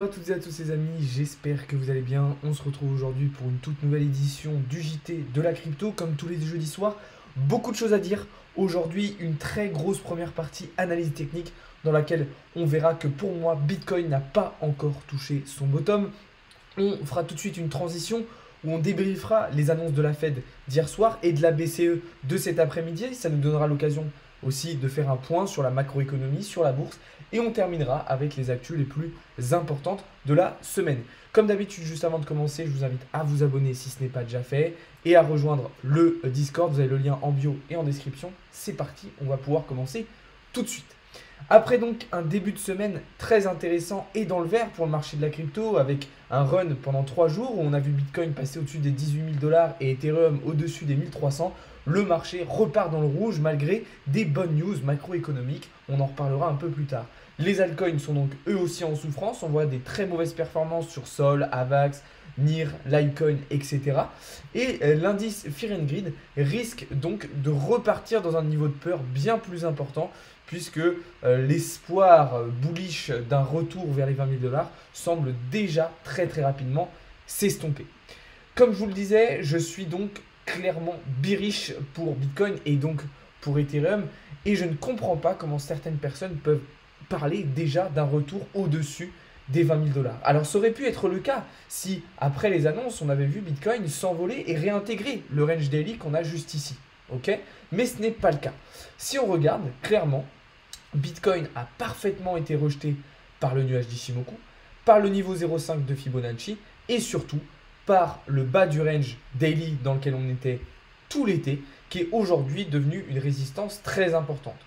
Bonjour à toutes et à tous les amis, j'espère que vous allez bien. On se retrouve aujourd'hui pour une toute nouvelle édition du JT de la crypto, comme tous les jeudis soirs. Beaucoup de choses à dire. Aujourd'hui, une très grosse première partie analyse technique dans laquelle on verra que pour moi, Bitcoin n'a pas encore touché son bottom. On fera tout de suite une transition où on débriefera les annonces de la Fed d'hier soir et de la BCE de cet après-midi. Ça nous donnera l'occasion aussi de faire un point sur la macroéconomie, sur la bourse. Et on terminera avec les actus les plus importantes de la semaine. Comme d'habitude, juste avant de commencer, je vous invite à vous abonner si ce n'est pas déjà fait et à rejoindre le Discord. Vous avez le lien en bio et en description. C'est parti, on va pouvoir commencer tout de suite. Après donc un début de semaine très intéressant et dans le vert pour le marché de la crypto avec un run pendant 3 jours où on a vu Bitcoin passer au-dessus des 18 000 dollars et Ethereum au-dessus des 1300, le marché repart dans le rouge malgré des bonnes news macroéconomiques. On en reparlera un peu plus tard. Les altcoins sont donc eux aussi en souffrance. On voit des très mauvaises performances sur Sol, Avax, NIR, Litecoin, etc. Et l'indice Fear and Greed risque donc de repartir dans un niveau de peur bien plus important puisque l'espoir bullish d'un retour vers les 20 000 dollars semble déjà très rapidement s'estomper. Comme je vous le disais, je suis donc clairement bearish pour Bitcoin et donc pour Ethereum et je ne comprends pas comment certaines personnes peuvent parler déjà d'un retour au-dessus des 20 000 dollars. Alors ça aurait pu être le cas si après les annonces on avait vu Bitcoin s'envoler et réintégrer le range daily qu'on a juste ici. Ok, mais ce n'est pas le cas. Si on regarde clairement, Bitcoin a parfaitement été rejeté par le nuage d'Ishimoku, par le niveau 0,5 de Fibonacci et surtout par le bas du range daily dans lequel on était tout l'été, qui est aujourd'hui devenu une résistance très importante.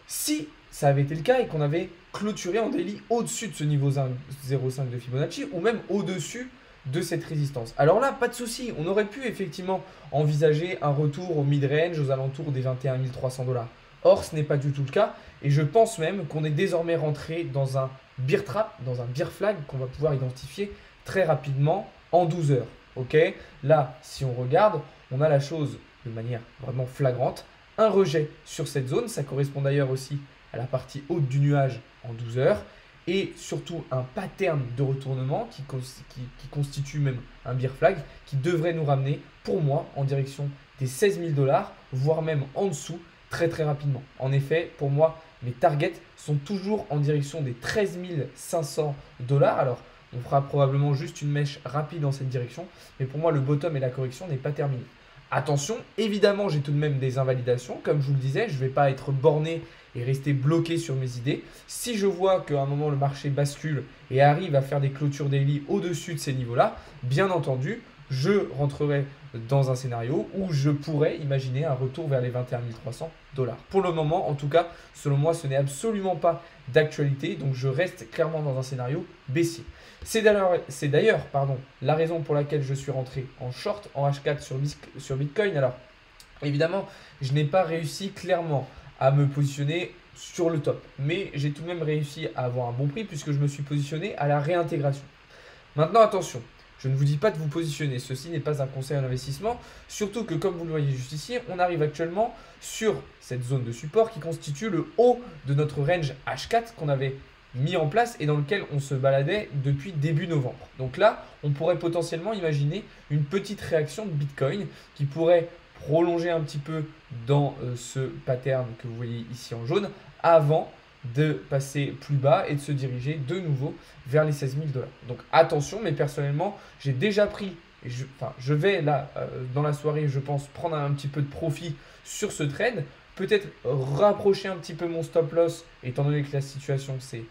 Si ça avait été le cas et qu'on avait clôturé en daily au-dessus de ce niveau 0,5 de Fibonacci ou même au-dessus de cette résistance. Alors là, pas de souci, on aurait pu effectivement envisager un retour au mid-range aux alentours des 21 300 dollars. Or, ce n'est pas du tout le cas et je pense même qu'on est désormais rentré dans un bear trap, dans un bear flag qu'on va pouvoir identifier très rapidement en 12 heures. Ok, là, si on regarde, on a la chose de manière vraiment flagrante. Un rejet sur cette zone, ça correspond d'ailleurs aussi à la partie haute du nuage en 12 heures. Et surtout un pattern de retournement qui constitue même un bear flag qui devrait nous ramener, pour moi, en direction des 16 000 dollars, voire même en dessous très rapidement. En effet, pour moi, mes targets sont toujours en direction des 13 500 dollars. Alors, on fera probablement juste une mèche rapide dans cette direction, mais pour moi, le bottom et la correction n'est pas terminé. Attention, évidemment, j'ai tout de même des invalidations. Comme je vous le disais, je ne vais pas être borné et rester bloqué sur mes idées. Si je vois qu'à un moment, le marché bascule et arrive à faire des clôtures daily au-dessus de ces niveaux-là, bien entendu, je rentrerai dans un scénario où je pourrais imaginer un retour vers les 21 300 dollars. Pour le moment, en tout cas, selon moi, ce n'est absolument pas d'actualité. Donc, je reste clairement dans un scénario baissier. C'est d'ailleurs la raison pour laquelle je suis rentré en short, en H4 sur Bitcoin. Alors, évidemment, je n'ai pas réussi clairement à me positionner sur le top. Mais j'ai tout de même réussi à avoir un bon prix puisque je me suis positionné à la réintégration. Maintenant, attention. Je ne vous dis pas de vous positionner, ceci n'est pas un conseil en investissement, surtout que comme vous le voyez juste ici, on arrive actuellement sur cette zone de support qui constitue le haut de notre range H4 qu'on avait mis en place et dans lequel on se baladait depuis début novembre. Donc là, on pourrait potentiellement imaginer une petite réaction de Bitcoin qui pourrait prolonger un petit peu dans ce pattern que vous voyez ici en jaune avant de passer plus bas et de se diriger de nouveau vers les 16 000 dollars. Donc attention, mais personnellement, j'ai déjà pris, je vais là, dans la soirée, je pense, prendre un petit peu de profit sur ce trade, peut-être rapprocher un petit peu mon stop loss, étant donné que la situation s'est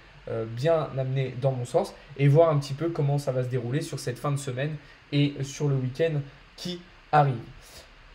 bien amenée dans mon sens, et voir un petit peu comment ça va se dérouler sur cette fin de semaine et sur le week-end qui arrive.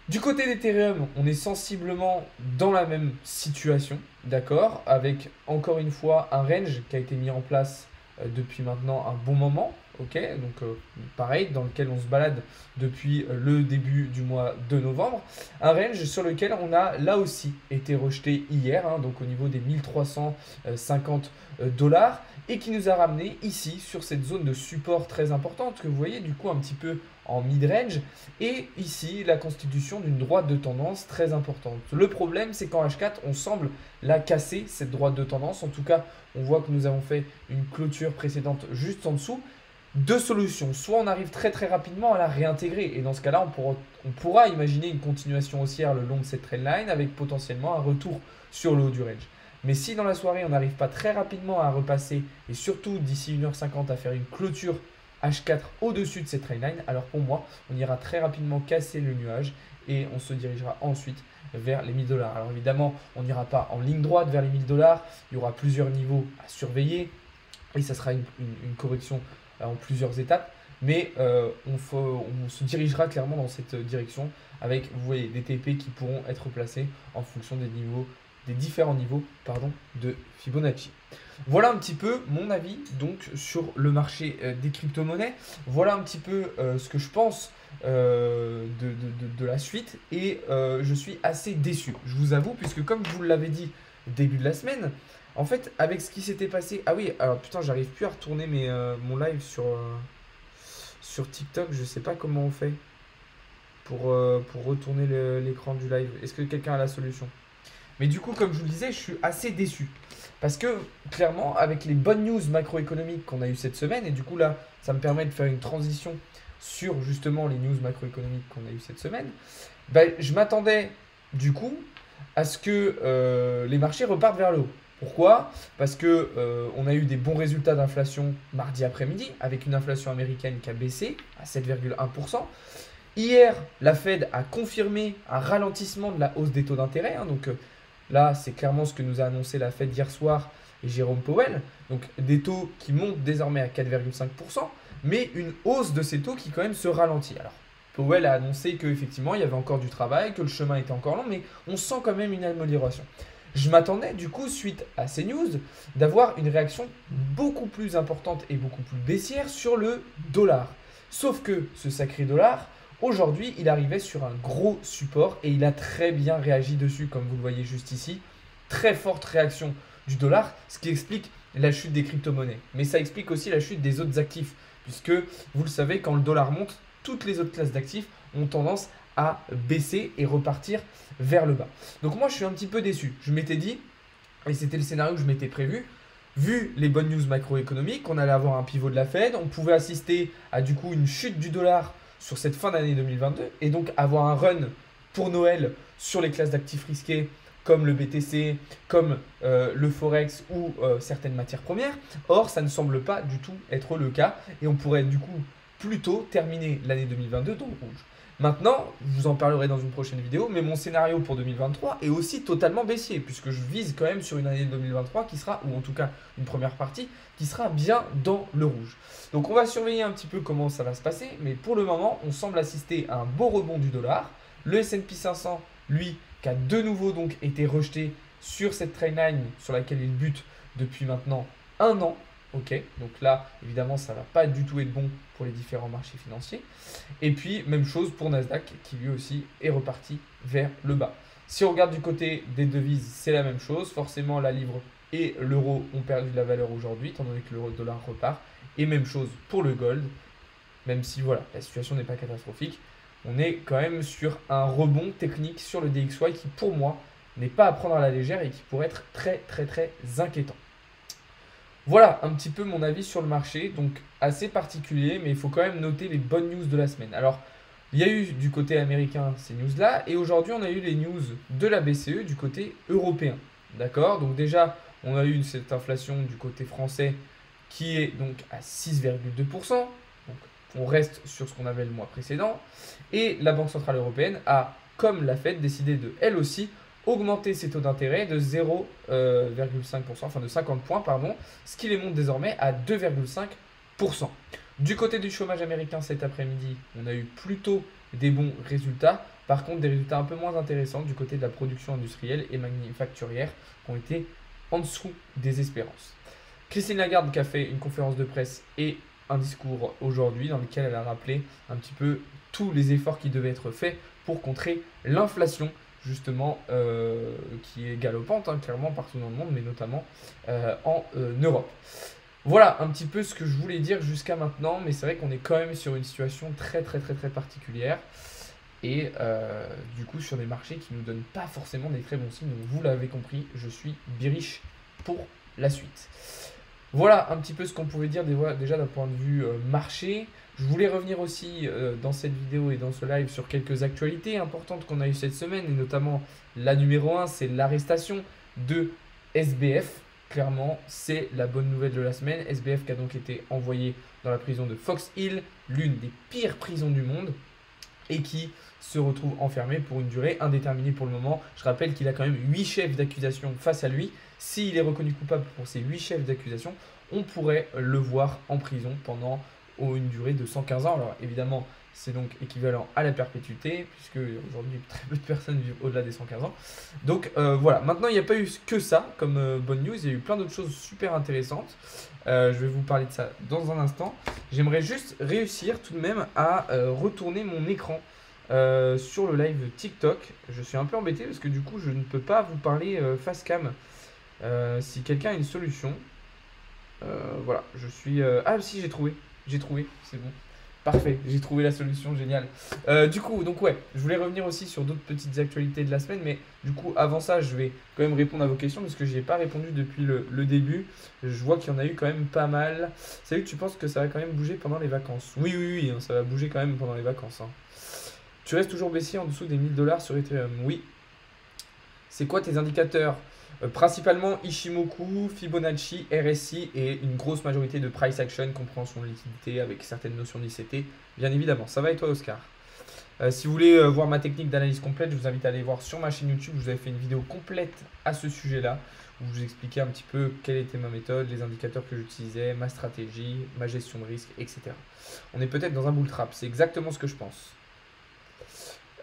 Du côté d'Ethereum, on est sensiblement dans la même situation, d'accord, avec encore une fois un range qui a été mis en place depuis maintenant un bon moment, ok, donc pareil, dans lequel on se balade depuis le début du mois de novembre. Un range sur lequel on a là aussi été rejeté hier, hein, donc au niveau des 1350 dollars, et qui nous a ramené ici sur cette zone de support très importante que vous voyez du coup un petit peu en mid-range, et ici la constitution d'une droite de tendance très importante. Le problème, c'est qu'en H4 on semble la casser, cette droite de tendance. En tout cas, on voit que nous avons fait une clôture précédente juste en dessous. Deux solutions, soit on arrive très très rapidement à la réintégrer, et dans ce cas là on pourra imaginer une continuation haussière le long de cette trendline avec potentiellement un retour sur le haut du range. Mais si dans la soirée on n'arrive pas très rapidement à repasser, et surtout d'ici 1h50 à faire une clôture H4 au-dessus de cette trendline, alors pour moi on ira très rapidement casser le nuage et on se dirigera ensuite vers les 1000 dollars. Alors évidemment on n'ira pas en ligne droite vers les 1000 dollars, il y aura plusieurs niveaux à surveiller et ça sera une correction en plusieurs étapes, mais on se dirigera clairement dans cette direction avec, vous voyez, des TP qui pourront être placés en fonction des différents niveaux de Fibonacci. Voilà un petit peu mon avis donc sur le marché des crypto-monnaies. Voilà un petit peu ce que je pense de la suite, et je suis assez déçu, je vous avoue, puisque comme je vous l'avais dit début de la semaine, en fait, avec ce qui s'était passé... Ah oui, alors putain, j'arrive plus à retourner mon live sur TikTok. Je sais pas comment on fait pour retourner l'écran du live. Est-ce que quelqu'un a la solution? Mais du coup, comme je vous le disais, je suis assez déçu. Parce que, clairement, avec les bonnes news macroéconomiques qu'on a eues cette semaine, et du coup là, ça me permet de faire une transition sur justement les news macroéconomiques qu'on a eues cette semaine, ben, je m'attendais du coup à ce que les marchés repartent vers le haut. Pourquoi? Parce que on a eu des bons résultats d'inflation mardi après-midi, avec une inflation américaine qui a baissé à 7,1%. Hier, la Fed a confirmé un ralentissement de la hausse des taux d'intérêt. Hein, donc là, c'est clairement ce que nous a annoncé la Fed hier soir et Jérôme Powell. Donc des taux qui montent désormais à 4,5%, mais une hausse de ces taux qui quand même se ralentit. Alors, Powell a annoncé qu'effectivement, il y avait encore du travail, que le chemin était encore long, mais on sent quand même une amélioration. Je m'attendais du coup, suite à ces news, d'avoir une réaction beaucoup plus importante et beaucoup plus baissière sur le dollar. Sauf que ce sacré dollar, aujourd'hui, il arrivait sur un gros support et il a très bien réagi dessus, comme vous le voyez juste ici. Très forte réaction du dollar, ce qui explique la chute des crypto-monnaies. Mais ça explique aussi la chute des autres actifs, puisque vous le savez, quand le dollar monte, toutes les autres classes d'actifs ont tendance à baisser et repartir vers le bas. Donc moi je suis un petit peu déçu. Je m'étais dit, et c'était le scénario que je m'étais prévu, vu les bonnes news macroéconomiques, on allait avoir un pivot de la Fed, on pouvait assister à du coup une chute du dollar sur cette fin d'année 2022 et donc avoir un run pour Noël sur les classes d'actifs risqués comme le BTC, comme le Forex ou certaines matières premières. Or, ça ne semble pas du tout être le cas et on pourrait du coup plutôt terminer l'année 2022 dans le rouge. Maintenant, je vous en parlerai dans une prochaine vidéo, mais mon scénario pour 2023 est aussi totalement baissier, puisque je vise quand même sur une année 2023 qui sera, ou en tout cas une première partie, qui sera bien dans le rouge. Donc on va surveiller un petit peu comment ça va se passer, mais pour le moment, on semble assister à un beau rebond du dollar. Le S&P 500, lui, qui a de nouveau donc été rejeté sur cette trendline sur laquelle il bute depuis maintenant un an. Ok, donc là, évidemment, ça ne va pas du tout être bon pour les différents marchés financiers. Et puis, même chose pour Nasdaq, qui lui aussi est reparti vers le bas. Si on regarde du côté des devises, c'est la même chose. Forcément, la livre et l'euro ont perdu de la valeur aujourd'hui, étant donné que l'euro-dollar repart. Et même chose pour le gold, même si voilà, la situation n'est pas catastrophique. On est quand même sur un rebond technique sur le DXY qui, pour moi, n'est pas à prendre à la légère et qui pourrait être très, très, très inquiétant. Voilà un petit peu mon avis sur le marché, donc assez particulier, mais il faut quand même noter les bonnes news de la semaine. Alors, il y a eu du côté américain ces news-là, et aujourd'hui on a eu les news de la BCE du côté européen. D'accord? Donc déjà, on a eu cette inflation du côté français qui est donc à 6,2%. Donc on reste sur ce qu'on avait le mois précédent. Et la Banque Centrale Européenne a, comme la Fed, décidé de, elle aussi, augmenter ses taux d'intérêt de 0,5%, enfin de 50 points, pardon, ce qui les monte désormais à 2,5%. Du côté du chômage américain cet après-midi, on a eu plutôt des bons résultats. Par contre, des résultats un peu moins intéressants du côté de la production industrielle et manufacturière qui ont été en dessous des espérances. Christine Lagarde qui a fait une conférence de presse et un discours aujourd'hui dans lequel elle a rappelé un petit peu tous les efforts qui devaient être faits pour contrer l'inflation, justement, qui est galopante, hein, clairement partout dans le monde, mais notamment en Europe. Voilà un petit peu ce que je voulais dire jusqu'à maintenant, mais c'est vrai qu'on est quand même sur une situation très particulière et du coup sur des marchés qui ne nous donnent pas forcément des très bons signes. Donc vous l'avez compris, je suis bearish pour la suite. Voilà un petit peu ce qu'on pouvait dire déjà d'un point de vue marché. Je voulais revenir aussi dans cette vidéo et dans ce live sur quelques actualités importantes qu'on a eues cette semaine, et notamment la numéro 1, c'est l'arrestation de SBF. Clairement, c'est la bonne nouvelle de la semaine. SBF qui a donc été envoyé dans la prison de Fox Hill, l'une des pires prisons du monde, et qui se retrouve enfermé pour une durée indéterminée pour le moment. Je rappelle qu'il a quand même 8 chefs d'accusation face à lui. S'il est reconnu coupable pour ces 8 chefs d'accusation, on pourrait le voir en prison pendant une durée de 115 ans. Alors évidemment, c'est donc équivalent à la perpétuité, puisque aujourd'hui très peu de personnes vivent au-delà des 115 ans. Donc voilà, maintenant il n'y a pas eu que ça comme bonne news, il y a eu plein d'autres choses super intéressantes. Je vais vous parler de ça dans un instant. J'aimerais juste réussir tout de même à retourner mon écran sur le live TikTok. Je suis un peu embêté parce que du coup je ne peux pas vous parler face cam. Si quelqu'un a une solution, voilà, je suis... Ah si, j'ai trouvé, c'est bon. Parfait, j'ai trouvé la solution, génial. Du coup, donc ouais, je voulais revenir aussi sur d'autres petites actualités de la semaine, mais du coup, avant ça, je vais quand même répondre à vos questions parce que je n'y ai pas répondu depuis le début. Je vois qu'il y en a eu quand même pas mal. Salut, tu penses que ça va quand même bouger pendant les vacances? Oui, hein, ça va bouger quand même pendant les vacances. Hein. Tu restes toujours baissier en dessous des 1000 $ sur Ethereum? Oui. C'est quoi tes indicateurs? Principalement Ishimoku, Fibonacci, RSI et une grosse majorité de price action, compréhension de liquidité avec certaines notions d'ICT, bien évidemment. Ça va et toi, Oscar? Si vous voulez voir ma technique d'analyse complète, je vous invite à aller voir sur ma chaîne YouTube. Je vous avais fait une vidéo complète à ce sujet-là où je vous expliquais un petit peu quelle était ma méthode, les indicateurs que j'utilisais, ma stratégie, ma gestion de risque, etc. On est peut-être dans un bull trap, c'est exactement ce que je pense.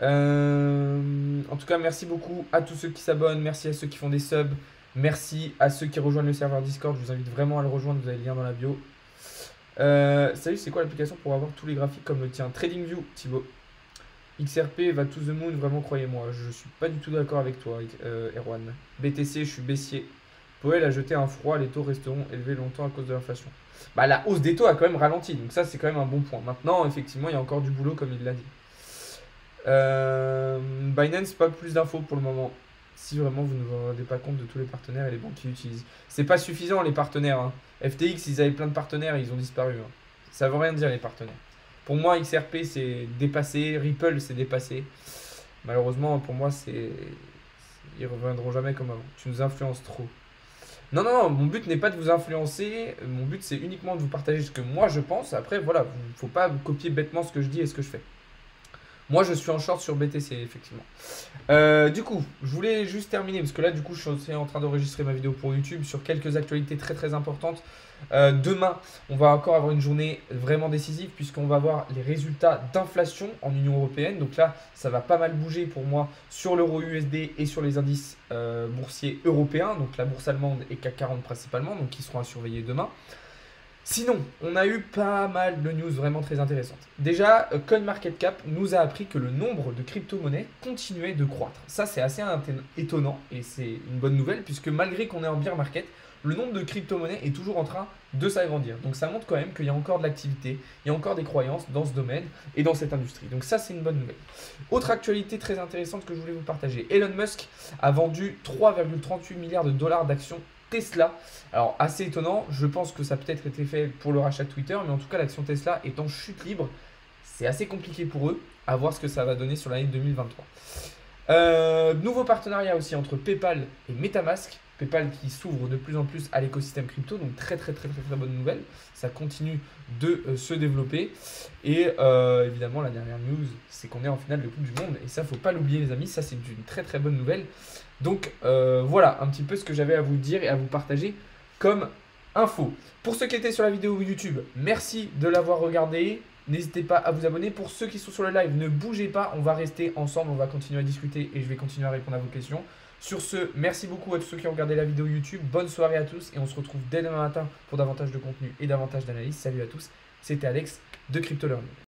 En tout cas, merci beaucoup à tous ceux qui s'abonnent, merci à ceux qui font des subs, merci à ceux qui rejoignent le serveur Discord. Je vous invite vraiment à le rejoindre, vous avez le lien dans la bio. Salut, c'est quoi l'application pour avoir tous les graphiques comme le tien? TradingView, Thibaut. XRP va to the moon, vraiment, croyez-moi. Je suis pas du tout d'accord avec toi, Erwan. BTC, je suis baissier. Powell a jeté un froid, les taux resteront élevés longtemps à cause de l'inflation. Bah, la hausse des taux a quand même ralenti, donc ça, c'est quand même un bon point. Maintenant, effectivement, il y a encore du boulot, comme il l'a dit. Binance, pas plus d'infos pour le moment. Si vraiment vous ne vous rendez pas compte de tous les partenaires et les banques qui utilisent. C'est pas suffisant les partenaires. Hein. FTX, ils avaient plein de partenaires et ils ont disparu. Hein. Ça veut rien dire les partenaires. Pour moi, XRP c'est dépassé. Ripple c'est dépassé. Malheureusement, pour moi, ils reviendront jamais comme avant. Tu nous influences trop. Non, mon but n'est pas de vous influencer. Mon but c'est uniquement de vous partager ce que moi je pense. Après, voilà, faut pas copier bêtement ce que je dis et ce que je fais. Moi, je suis en short sur BTC, effectivement. Du coup, je voulais juste terminer, parce que là, du coup, je suis aussi en train d'enregistrer ma vidéo pour YouTube sur quelques actualités très importantes. Demain, on va encore avoir une journée vraiment décisive, puisqu'on va voir les résultats d'inflation en Union Européenne. Donc là, ça va pas mal bouger pour moi sur l'euro USD et sur les indices boursiers européens, donc la bourse allemande et CAC 40 principalement, donc qui seront à surveiller demain. Sinon, on a eu pas mal de news vraiment très intéressantes. Déjà, CoinMarketCap nous a appris que le nombre de crypto-monnaies continuait de croître. Ça, c'est assez étonnant et c'est une bonne nouvelle puisque malgré qu'on est en bear market, le nombre de crypto-monnaies est toujours en train de s'agrandir. Donc ça montre quand même qu'il y a encore de l'activité, il y a encore des croyances dans ce domaine et dans cette industrie. Donc ça, c'est une bonne nouvelle. Autre actualité très intéressante que je voulais vous partager. Elon Musk a vendu 3,38 milliards de dollars d'actions Tesla. Alors assez étonnant, je pense que ça a peut-être été fait pour le rachat de Twitter, mais en tout cas l'action Tesla est en chute libre. C'est assez compliqué pour eux, à voir ce que ça va donner sur l'année 2023. Nouveau partenariat aussi entre PayPal et MetaMask. PayPal qui s'ouvre de plus en plus à l'écosystème crypto, donc très bonne nouvelle. Ça continue de se développer. Et évidemment la dernière news, c'est qu'on est en finale de Coupe du Monde. Et ça, faut pas l'oublier les amis, ça c'est une très bonne nouvelle. Donc voilà un petit peu ce que j'avais à vous dire et à vous partager comme info. Pour ceux qui étaient sur la vidéo YouTube, merci de l'avoir regardé. N'hésitez pas à vous abonner. Pour ceux qui sont sur le live, ne bougez pas. On va rester ensemble, on va continuer à discuter et je vais continuer à répondre à vos questions. Sur ce, merci beaucoup à tous ceux qui ont regardé la vidéo YouTube. Bonne soirée à tous et on se retrouve dès demain matin pour davantage de contenu et davantage d'analyse. Salut à tous. C'était Alex de Crypto Learning.